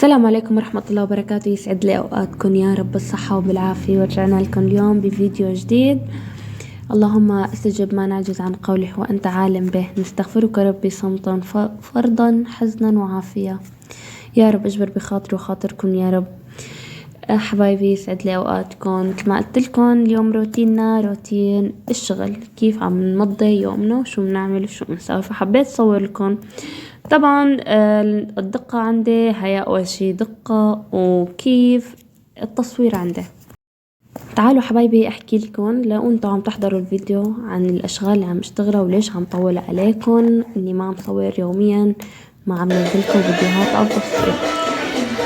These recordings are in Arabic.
السلام عليكم ورحمة الله وبركاته. يسعد لي أوقاتكم يا رب بالصحة وبالعافية. ورجعنا لكم اليوم بفيديو جديد. اللهم استجب ما نعجز عن قوله وأنت عالم به. نستغفرك ربي صمتا فرضا حزنا وعافية. يا رب اجبر بخاطري وخاطركم يا رب. حبايبي يسعد لي أوقاتكم. مثل ما قلت لكم اليوم روتيننا روتين الشغل، كيف عم نمضي يومنا وشو بنعمل وشو بنسوي. فحبيت أصور لكم. طبعا الدقة عندي هي أول شي دقة، وكيف التصوير عندي. تعالوا حبايبي أحكي لكم لو أنتوا عم تحضروا الفيديو عن الأشغال اللي عم اشتغلها وليش عم طول عليكم إني ما عم صور يوميا، ما عم نزلكم فيديوهات أو تصوير.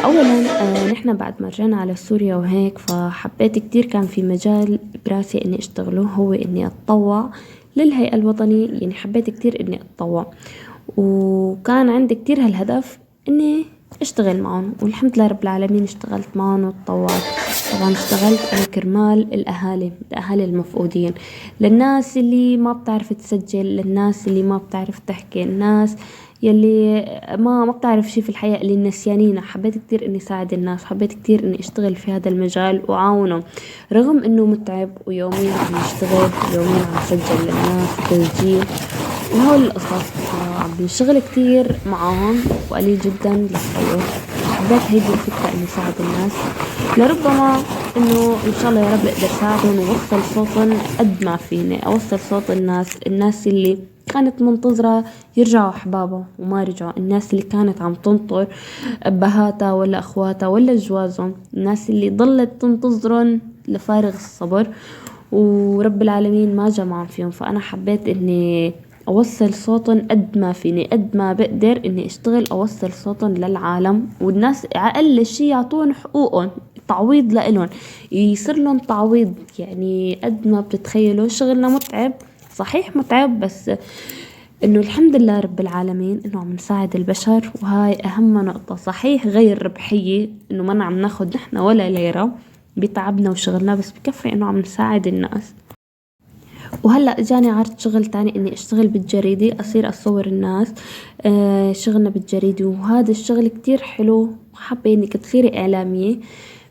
أولا نحن بعد ما رجعنا على سوريا وهيك، فحبيت كتير كان في مجال براسي إني أشتغله، هو إني أتطوع للهيئة الوطنية. يعني حبيت كتير إني أتطوع، وكان عندي كتير هالهدف إني أشتغل معهم، والحمد لله رب العالمين اشتغلت معهم وتطوعت. طبعا اشتغلت أنا كرمال الأهالي المفقودين، للناس اللي ما بتعرف تسجل، للناس اللي ما بتعرف تحكي، الناس يلي ما بتعرف شي في الحياة، اللي النسيانين. حبيت كتير إني ساعد الناس، حبيت كتير إني أشتغل في هذا المجال وعاونهم، رغم إنه متعب ويوميا عم نشتغل، يوميا عم نسجل للناس تسجيل وهول القصص. عم بنشتغل كتير معاهم وقليل جدا للصور. حبيت هيدي الفكرة إني ساعد الناس، لربما إنه إن شاء الله يا رب أقدر ساعدهم ووصل صوتهم قد ما فيني، أوصل صوت الناس اللي كانت منتظرة يرجعوا أحبابها وما رجعوا، الناس اللي كانت عم تنطر أبهاتها ولا أخواتها ولا جوازهم، الناس اللي ضلت تنتظرن لفارغ الصبر ورب العالمين ما جمعهم فيهم. فأنا حبيت إني أوصل صوتهم قد ما فيني، قد ما بقدر إني أشتغل أوصل صوتهم للعالم، والناس أقل شي يعطون حقوقهم، تعويض لإلهم، يصير لهم تعويض. يعني قد ما بتتخيلوا شغلنا متعب، صحيح متعب، بس إنه الحمد لله رب العالمين إنه عم نساعد البشر، وهاي أهم نقطة. صحيح غير ربحية، إنه ما عم ناخد نحن ولا ليرة بتعبنا وشغلنا، بس بكفي إنه عم نساعد الناس. وهلا اجاني عرض شغل تاني اني اشتغل بالجريدة، اصير اصور الناس شغلنا بالجريدة، وهذا الشغل كتير حلو، وحابة اني كنت تصيري اعلامية.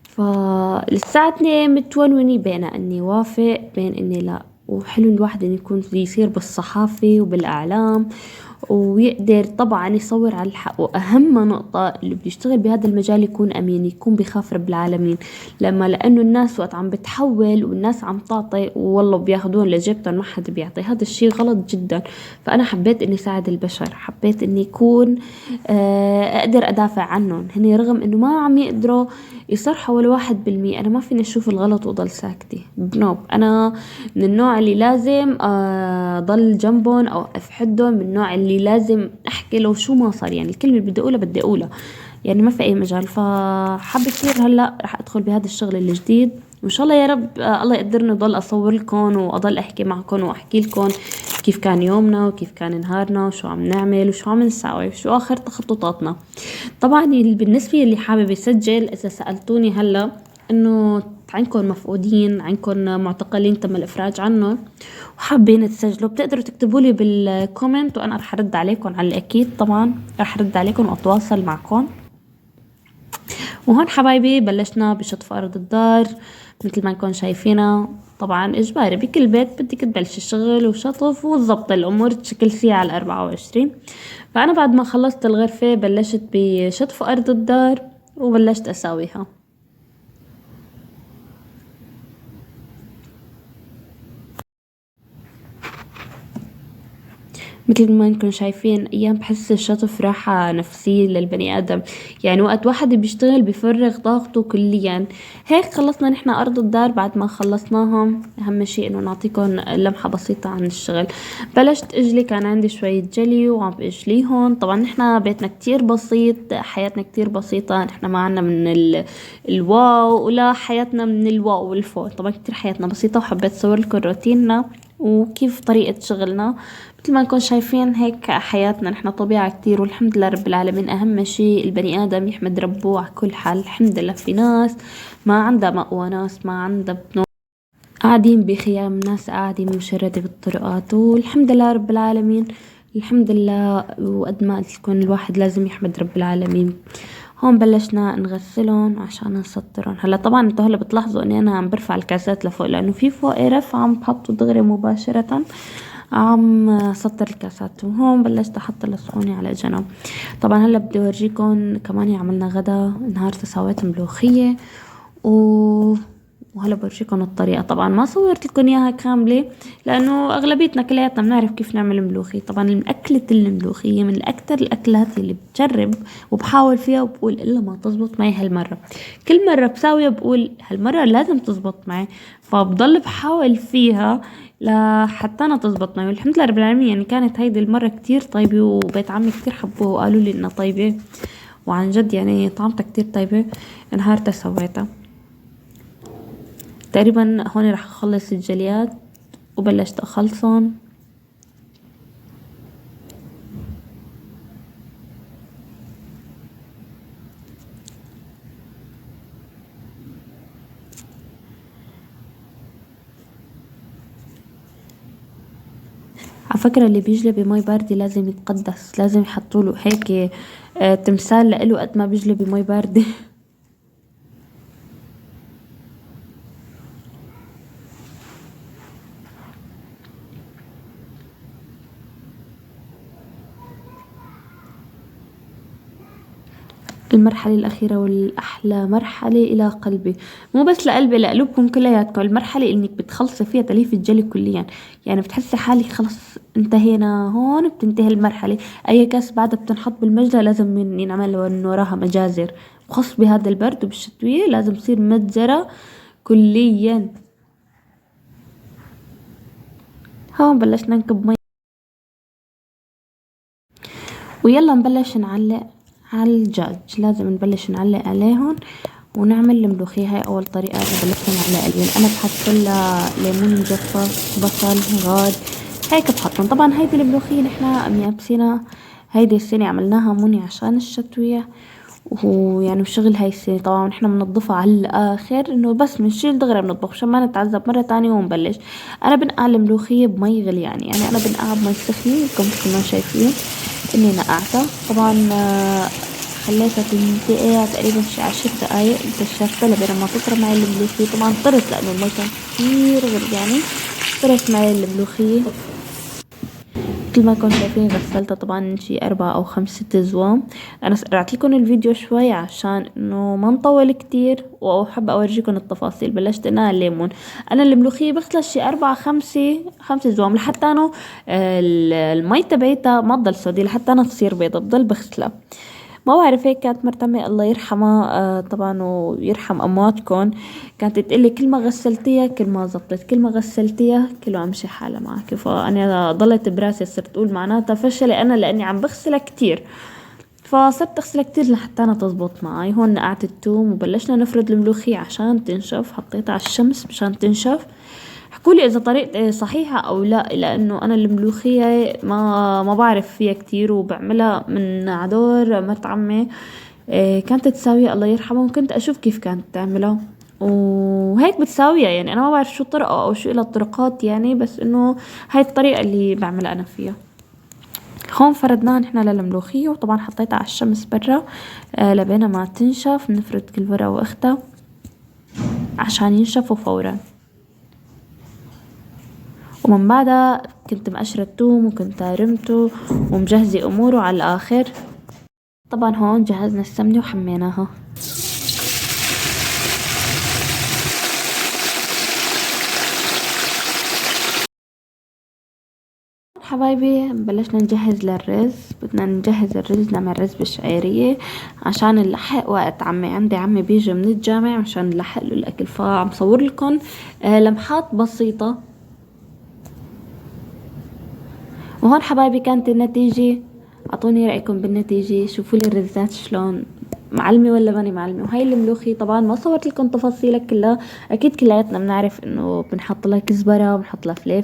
فلساتني متونونة بين اني وافق بين اني لا. وحلو الواحد انه يكون يصير بالصحافة وبالاعلام ويقدر طبعا يصور على الحق. واهم نقطة اللي بيشتغل بهذا المجال يكون امين، يكون بخاف رب العالمين. لانه الناس وقت عم بتحول والناس عم تعطي والله بياخدون لجيبتهم، ما حد بيعطي، هذا الشيء غلط جدا. فانا حبيت اني ساعد البشر، حبيت اني يكون اقدر ادافع عنهم هني، رغم انه ما عم يقدروا يصرحوا ولا 1%. انا ما فيني اشوف الغلط وضل ساكتة بنوب. انا من النوع اللي لازم ضل جنبهم او اقف حدهم، من النوع اللي لازم احكي لو شو ما صار. يعني الكلمة اللي بدي اقولها بدي اقولها، يعني ما في اي مجال. فحابة كثير هلا رح ادخل بهذا الشغل الجديد، وان شاء الله يا رب الله يقدرني ضل اصور لكم واضل احكي معكم واحكي لكم كيف كان يومنا وكيف كان نهارنا وشو عم نعمل وشو عم نساوي وشو اخر تخطيطاتنا. طبعا بالنسبة اللي حابب يسجل، اذا سألتوني هلا انه عندكم مفقودين، عندكم معتقلين تم الافراج عنهم وحابين تسجلوا، بتقدروا تكتبوا لي بالكومنت وانا رح ارد عليكم على الاكيد. طبعا رح ارد عليكم واتواصل معكم. وهون حبايبي بلشنا بشطف ارض الدار مثل ما نكون شايفينها. طبعا اجباري بكل بيت بدك تبلش الشغل وشطف وتظبط الامور تشكل ساعة على 24. فانا بعد ما خلصت الغرفة بلشت بشطف ارض الدار وبلشت اساويها. مثل ما انكم شايفين ايام بحس الشطف راحة نفسية للبني ادم. يعني وقت واحد بيشتغل بيفرغ طاقته كليا. هيك خلصنا نحن ارض الدار. بعد ما خلصناهم اهم شيء انه نعطيكم لمحة بسيطة عن الشغل. بلشت اجلي، كان عندي شوية جلي وعم باجليهم. طبعا نحن بيتنا كتير بسيط، حياتنا كتير بسيطة، نحن ما عنا من الواو ولا حياتنا من الواو والفوق. طبعا كتير حياتنا بسيطة، وحبيت صور لكم روتيننا وكيف طريقة شغلنا. مثل ما نكون شايفين هيك حياتنا نحن طبيعة كتير، والحمد لله رب العالمين. أهم شيء البني آدم يحمد ربه على كل حال. الحمد لله في ناس ما عندها مأوى، ناس ما عندها قاعدين بخيام، ناس قاعدين مشردة بالطرقات، والحمد لله رب العالمين. الحمد لله. وقد ما قلت لكم الواحد لازم يحمد رب العالمين. هون بلشنا نغسلهم عشان نسطرهم. هلا طبعا انتو هلا بتلاحظوا اني انا عم برفع الكاسات لفوق لانه في فوق رف عم بحطه دغري مباشرة عم سطر الكاسات. وهون بلشت احط الصحوني على جنب. طبعا هلا بدي اورجيكم كمان عملنا غدا النهاردة، سويت ملوخية وهلا برجيكم الطريقة. طبعا ما صورت لكم اياها كاملة لانه اغلبيتنا كلياتنا بنعرف كيف نعمل ملوخية. طبعا من اكلة الملوخية من اكتر الاكلات اللي بجرب وبحاول فيها وبقول الا ما تزبط معي هالمرة. كل مرة بساويها بقول هالمرة لازم تزبط معي، فبضل بحاول فيها لحتى انا تزبط معي. والحمد لله رب العالمين، يعني كانت هيدي المرة كتير طيبة وبيت عمي كتير حبوها وقالوا لي انها طيبة، وعن جد يعني طعمتها كتير طيبة. نهارتها سويتها تقريبا. هون رح اخلص الجليات وبلشت اخلصهم. على فكرة اللي بيجلي بمي باردة لازم يتقدس، لازم يحطوله هيك تمثال لإله قد ما بيجلي بمي باردة. المرحلة الأخيرة والأحلى مرحلة إلى قلبي، مو بس لقلبي لقلوبكم كلياتكم. المرحلة إنك بتخلصي فيها تليف الجلي كليا، يعني بتحسي حالك خلص انتهينا هون، بتنتهي المرحلة. أي كاس بعدها بتنحط بالمجلة لازم ينعمل من وراها مجازر، وخاص بهذا البرد وبالشتوية لازم تصير متزرة كليا. هون بلشنا نكب مي ويلا نبلش نعلق على الدجاج. لازم نبلش نعلق عليهم ونعمل الملوخية. هاي أول طريقة بلشنا نعلق عليهم. أنا بحط لها ليمون مجفف، بصل، غاد، هيك بحطهم. طبعا هيدي الملوخية نحنا ميابسينها هيدي السنة، عملناها مني عشان الشتوية، ويعني وشغل هاي السنة. طبعا نحنا بننضفها على الآخر، إنه بس بنشيل دغري بنطبخ عشان ما نتعذب مرة تانية ونبلش. أنا بنقع الملوخية بمي غليان، يعني أنا بنقع بمي سخنة لكم مثل ما شايفين إني نقعتها. طبعا خليتها تنتقع تقريبا شي 10 دقايق كشفتها لبين ما تطرى معي الملوخية. طبعا طرت لأنه المي كان كتير غليانة، طرت معي الملوخية. مثل ما كنتم شايفين غسلتها طبعا شي 4 أو 5 6 زوام. أنا سرعت لكم الفيديو شوي عشان إنه ما نطول كتير وأحب أورجيكم التفاصيل. بلشت إنها الليمون. أنا الملوخية بغسلها شي 4 5 زوام لحتى أنا المي تبعتها ما تضل سودة، لحتى أنا تصير بيضة بضل بغسلها. ما بعرف، هيك كانت مرتمي الله يرحمها طبعا ويرحم امواتكم، كانت تقلي كل ما غسلتيها كل ما زبطت، كل ما غسلتيها كل ما امشي حالها معك. فانا ضلت براسي صرت اقول معناتها فشلي انا لاني عم بغسلها كتير، فصرت اغسلها كتير لحتى انا تزبط معي. هون نقعت الثوم وبلشنا نفرد الملوخية عشان تنشف. حطيتها على الشمس مشان تنشف. احكولي اذا طريقتي صحيحة او لا، لانه انا الملوخية ما بعرف فيها كتير وبعملها من عدور مرت عمي كانت تساويها الله يرحمها، وكنت اشوف كيف كانت تعملها وهيك بتساويها. يعني انا ما بعرف شو الطرقة او شو إلها الطرقات يعني، بس انه هاي الطريقة اللي بعملها انا فيها. هون فردناها نحنا للملوخية، وطبعا حطيتها على الشمس برا لبين ما تنشف. نفرد كل ورقة واختها عشان ينشفوا فورا. ومن بعدها كنت مقشرة الثوم وكنت رمته ومجهزة اموره على الاخر. طبعا هون جهزنا السمنة وحميناها. حبايبي بلشنا نجهز للرز. بدنا نجهز الرز، نعمل رز بالشعيرية عشان نلحق وقت عمي. عندي عمي بيجي من الجامع عشان نلحق له الاكل، فعم صور لكم لمحات بسيطة. وهون حبايبي كانت النتيجة. اعطوني رأيكم بالنتيجة، شوفوا لي الرزات شلون معلمة ولا ماني معلمة. وهي الملوخية طبعا ما صورت لكم تفاصيلها كلها، اكيد كلياتنا بنعرف انه بنحط لها كزبرة وبنحط لها فلفل.